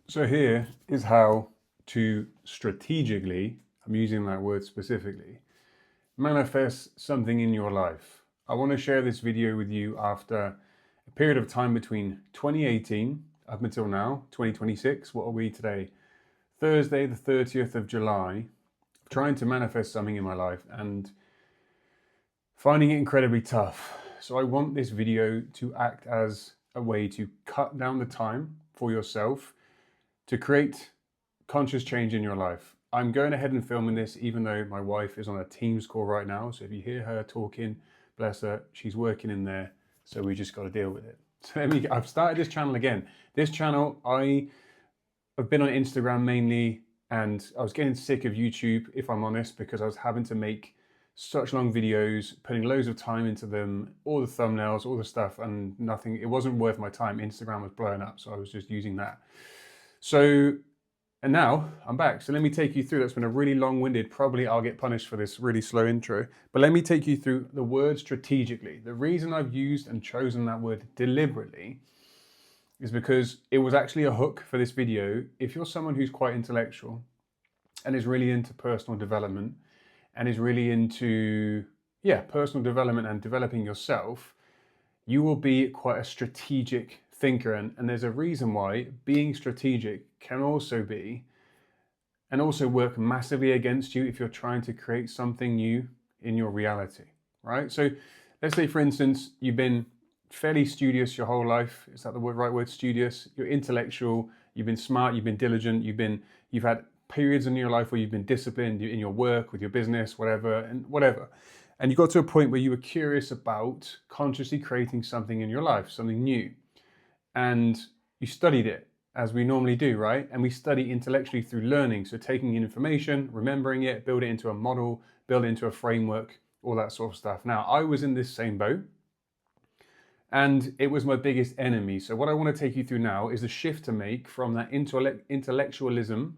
So here is how to strategically, I'm using that word specifically, manifest something in your life. I want to share this video with you after a period of time between 2018 up until now, 2026. What are we today? Thursday, the 30th of July. Trying to manifest something in my life and finding it incredibly tough. So I want this video to act as a way to cut down the time for yourself to create conscious change in your life. I'm going ahead and filming this even though my wife is on a Teams call right now. So if you hear her talking, bless her, she's working in there. So we just got to deal with it. So I've started this channel again. This channel, I've been on Instagram mainly, and I was getting sick of YouTube, if I'm honest, because I was having to make such long videos, putting loads of time into them, all the thumbnails, all the stuff, and nothing, it wasn't worth my time. Instagram was blowing up, so I was just using that. So, and now I'm back. So let me take you through. That's been a really long-winded, probably I'll get punished for this really slow intro, but let me take you through the word strategically. The reason I've used and chosen that word deliberately is because it was actually a hook for this video. If you're someone who's quite intellectual and is really into personal development and is really into, personal development and developing yourself, you will be quite a strategic thinker. And there's a reason why being strategic can also be, and also work massively against you if you're trying to create something new in your reality, right? So let's say, for instance, you've been fairly studious your whole life. Is that the right word, studious? You're intellectual, you've been smart, you've been diligent, you've had periods in your life where you've been disciplined in your work, with your business, whatever. And you got to a point where you were curious about consciously creating something in your life, something new. And you studied it, as we normally do, right? And we study intellectually through learning. So taking in information, remembering it, build it into a model, build it into a framework, all that sort of stuff. Now, I was in this same boat, and it was my biggest enemy. So what I want to take you through now is the shift to make from that intellectualism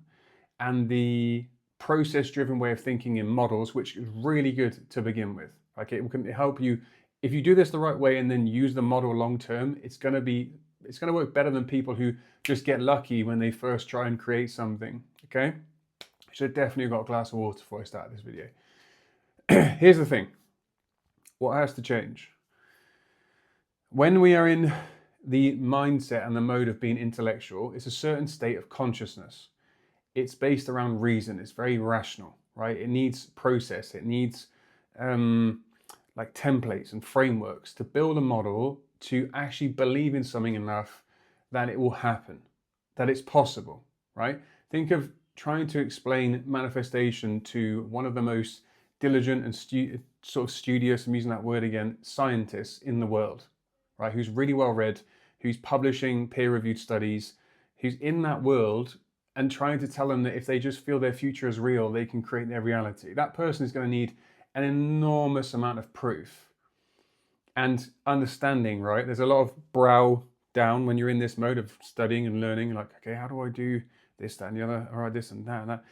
and the process-driven way of thinking in models, which is really good to begin with. Okay, it can help you. If you do this the right way and then use the model long-term, it's going to work better than people who just get lucky when they first try and create something, okay? Should have definitely got a glass of water before I start this video. Here's the thing. What has to change? When we are in the mindset and the mode of being intellectual, it's a certain state of consciousness. It's based around reason. It's very rational, right? It needs process. It needs like templates and frameworks to build a model to actually believe in something enough that it will happen, that it's possible, right? Think of trying to explain manifestation to one of the most diligent and sort of studious, I'm using that word again, scientists in the world, right? Who's really well read, who's publishing peer-reviewed studies, who's in that world, and trying to tell them that if they just feel their future is real, they can create their reality. That person is going to need an enormous amount of proof and understanding, right? There's a lot of brow down when you're in this mode of studying and learning, like, okay, how do I do this, that, and the other? All right, this and that and that.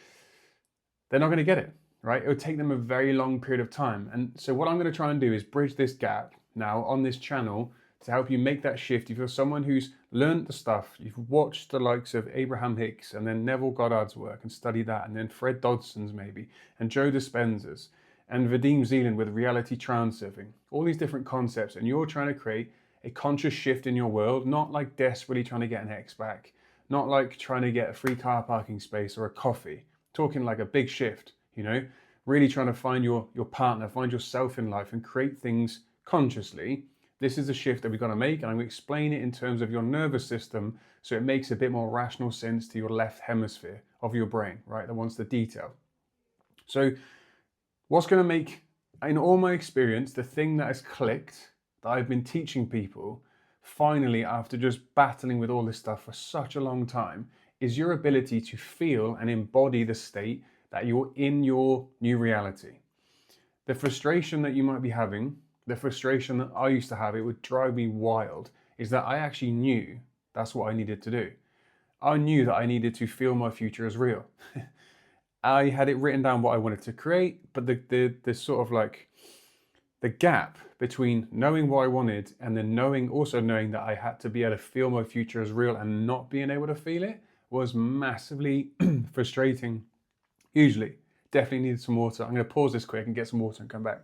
They're not going to get it, right? It would take them a very long period of time. And so what I'm going to try and do is bridge this gap now on this channel to help you make that shift. If you're someone who's learned the stuff, you've watched the likes of Abraham Hicks and then Neville Goddard's work and studied that, and then Fred Dodson's maybe, and Joe Dispenza's, and Vadim Zeland with reality transurfing, all these different concepts, and you're trying to create a conscious shift in your world, not like desperately trying to get an ex back, not like trying to get a free car parking space or a coffee, talking like a big shift, you know, really trying to find your partner, find yourself in life and create things consciously. This is a shift that we've got to make, and I'm going to explain it in terms of your nervous system so it makes a bit more rational sense to your left hemisphere of your brain, right, that wants the detail. So what's going to make, in all my experience, the thing that has clicked, that I've been teaching people, finally, after just battling with all this stuff for such a long time, is your ability to feel and embody the state that you're in your new reality. The frustration that you might be having, the frustration that I used to have, it would drive me wild, is that I actually knew that's what I needed to do. I knew that I needed to feel my future as real. I had it written down what I wanted to create, but the sort of like the gap between knowing what I wanted and then also knowing that I had to be able to feel my future as real and not being able to feel it was massively frustrating. Hugely. Definitely needed some water. I'm going to pause this quick and get some water and come back.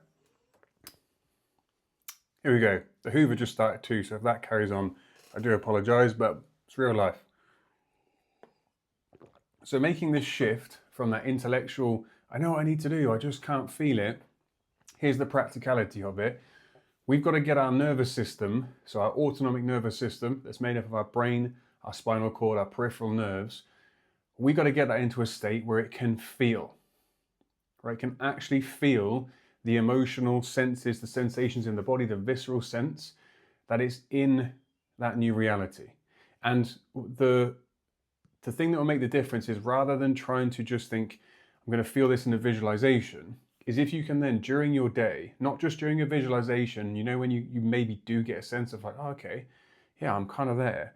Here we go. The Hoover just started too, so if that carries on, I do apologize, but it's real life. So making this shift from that intellectual, I know what I need to do, I just can't feel it. Here's the practicality of it. We've got to get our nervous system, so our autonomic nervous system that's made up of our brain, our spinal cord, our peripheral nerves, we've got to get that into a state where it can feel, right? It can actually feel the emotional senses, the sensations in the body, the visceral sense that is in that new reality. And the thing that will make the difference is, rather than trying to just think, I'm going to feel this in a visualization, is if you can then, during your day, not just during a visualization, you know, when you maybe do get a sense of like, oh, okay, yeah, I'm kind of there.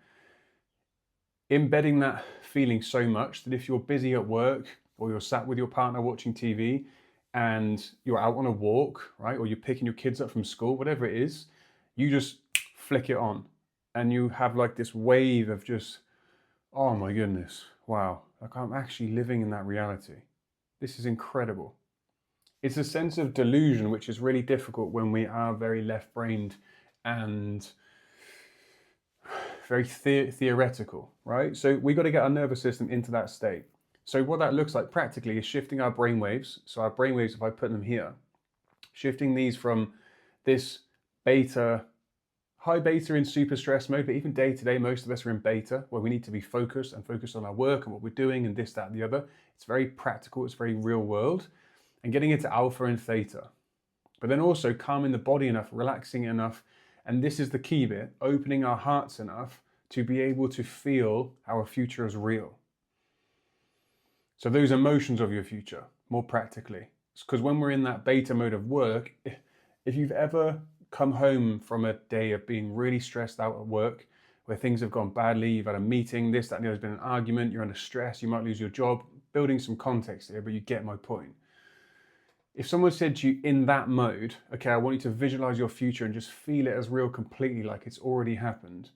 Embedding that feeling so much that if you're busy at work, or you're sat with your partner watching TV, and you're out on a walk, right, or you're picking your kids up from school, whatever it is, you just flick it on, and you have like this wave of just, oh my goodness, wow, like I'm actually living in that reality. This is incredible. It's a sense of delusion, which is really difficult when we are very left-brained and very theoretical, right? So we got to get our nervous system into that state. So what that looks like practically is shifting our brain waves. So our brain waves, if I put them here, shifting these from this beta, high beta in super stress mode, but even day to day, most of us are in beta, where we need to be focused and focused on our work and what we're doing and this, that, and the other. It's very practical, it's very real world, and getting into alpha and theta. But then also calming the body enough, relaxing enough, and this is the key bit, opening our hearts enough to be able to feel our future is real. So those emotions of your future, more practically. Because when we're in that beta mode of work, if you've ever come home from a day of being really stressed out at work, where things have gone badly, you've had a meeting, this, that, and the other, there's been an argument, you're under stress, you might lose your job, building some context here, but you get my point. If someone said to you in that mode, okay, I want you to visualize your future and just feel it as real completely, like it's already happened,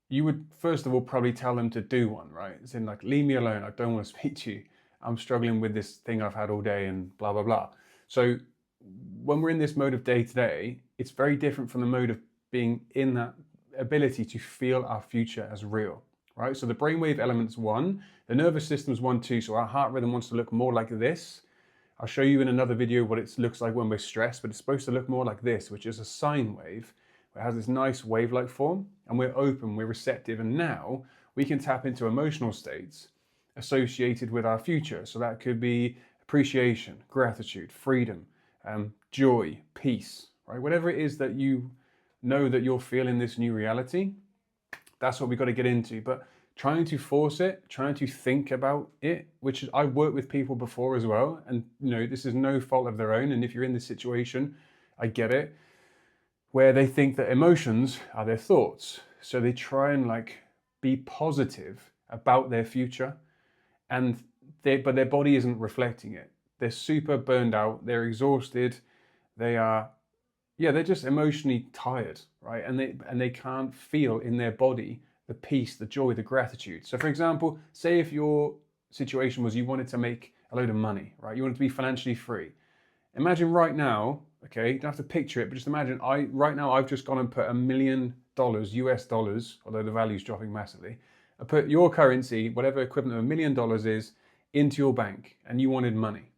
you would first of all probably tell them to do one, right? It's in like, leave me alone, I don't want to speak to you. I'm struggling with this thing I've had all day and blah, blah, blah. So when we're in this mode of day to day, it's very different from the mode of being in that ability to feel our future as real, right? So the brainwave element's 1, the nervous system's 1, 2. So our heart rhythm wants to look more like this. I'll show you in another video what it looks like when we're stressed, but it's supposed to look more like this, which is a sine wave. It has this nice wave-like form, and we're open, we're receptive, and now we can tap into emotional states associated with our future. So that could be appreciation, gratitude, freedom, joy, peace, right? Whatever it is that you know that you're feeling this new reality, that's what we've got to get into. But trying to force it, trying to think about it, which I've worked with people before as well, and you know, this is no fault of their own, and if you're in this situation, I get it, where they think that emotions are their thoughts. So they try and like be positive about their future, but their body isn't reflecting it. They're super burned out, they're exhausted, they're just emotionally tired, right? And they can't feel in their body the peace, the joy, the gratitude. So for example, say if your situation was you wanted to make a load of money, right? You wanted to be financially free. Imagine right now, okay, you don't have to picture it, but just imagine right now I've just gone and put $1 million, US dollars, although the value's dropping massively. I put your currency, whatever equivalent of $1 million is, into your bank, and you wanted money.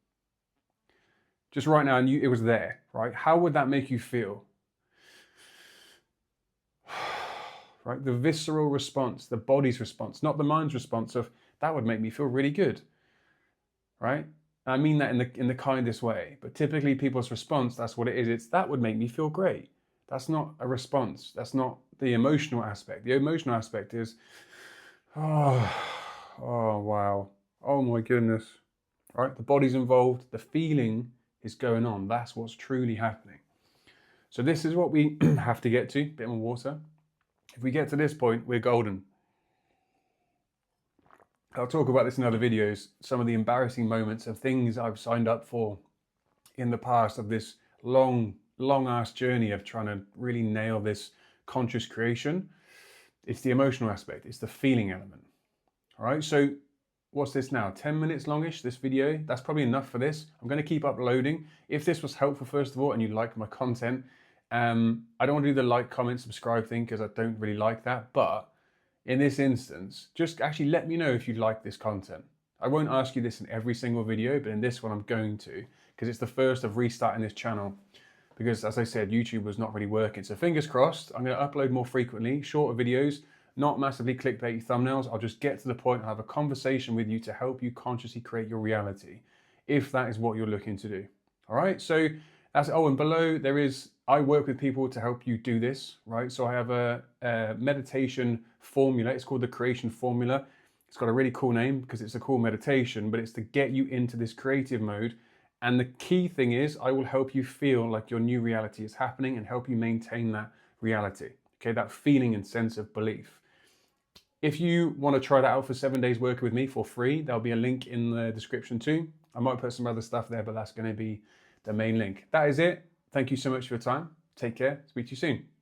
Just right now, and it was there, right? How would that make you feel? Right? The visceral response, the body's response, not the mind's response of, that would make me feel really good, right? I mean that in the kindest way, but typically people's response, that's what it is. It's, that would make me feel great. That's not a response. That's not the emotional aspect. The emotional aspect is, oh wow, oh my goodness, right? The body's involved, the feeling is going on. That's what's truly happening. So this is what we have to get to, a bit more water. If we get to this point, we're golden. I'll talk about this in other videos, some of the embarrassing moments of things I've signed up for in the past of this long ass journey of trying to really nail this conscious creation. It's the emotional aspect, it's the feeling element. All right, so what's this now? 10 minutes longish, this video. That's probably enough for this. I'm going to keep uploading. If this was helpful, first of all, and you like my content, I don't want to do the like, comment, subscribe thing because I don't really like that. But in this instance, just actually let me know if you like this content. I won't ask you this in every single video, but in this one I'm going to, because it's the first of restarting this channel. Because as I said, YouTube was not really working. So fingers crossed, I'm going to upload more frequently, shorter videos, not massively clickbaity thumbnails. I'll just get to the point and have a conversation with you to help you consciously create your reality, if that is what you're looking to do. All right, so that's, oh, and below there is, I work with people to help you do this, right? So I have a meditation formula. It's called the Creation Formula. It's got a really cool name because it's a cool meditation, but it's to get you into this creative mode. And the key thing is I will help you feel like your new reality is happening and help you maintain that reality, okay? That feeling and sense of belief. If you want to try that out for 7 days working with me for free, there'll be a link in the description too. I might put some other stuff there, but that's going to be the main link. That is it. Thank you so much for your time. Take care. Speak to you soon.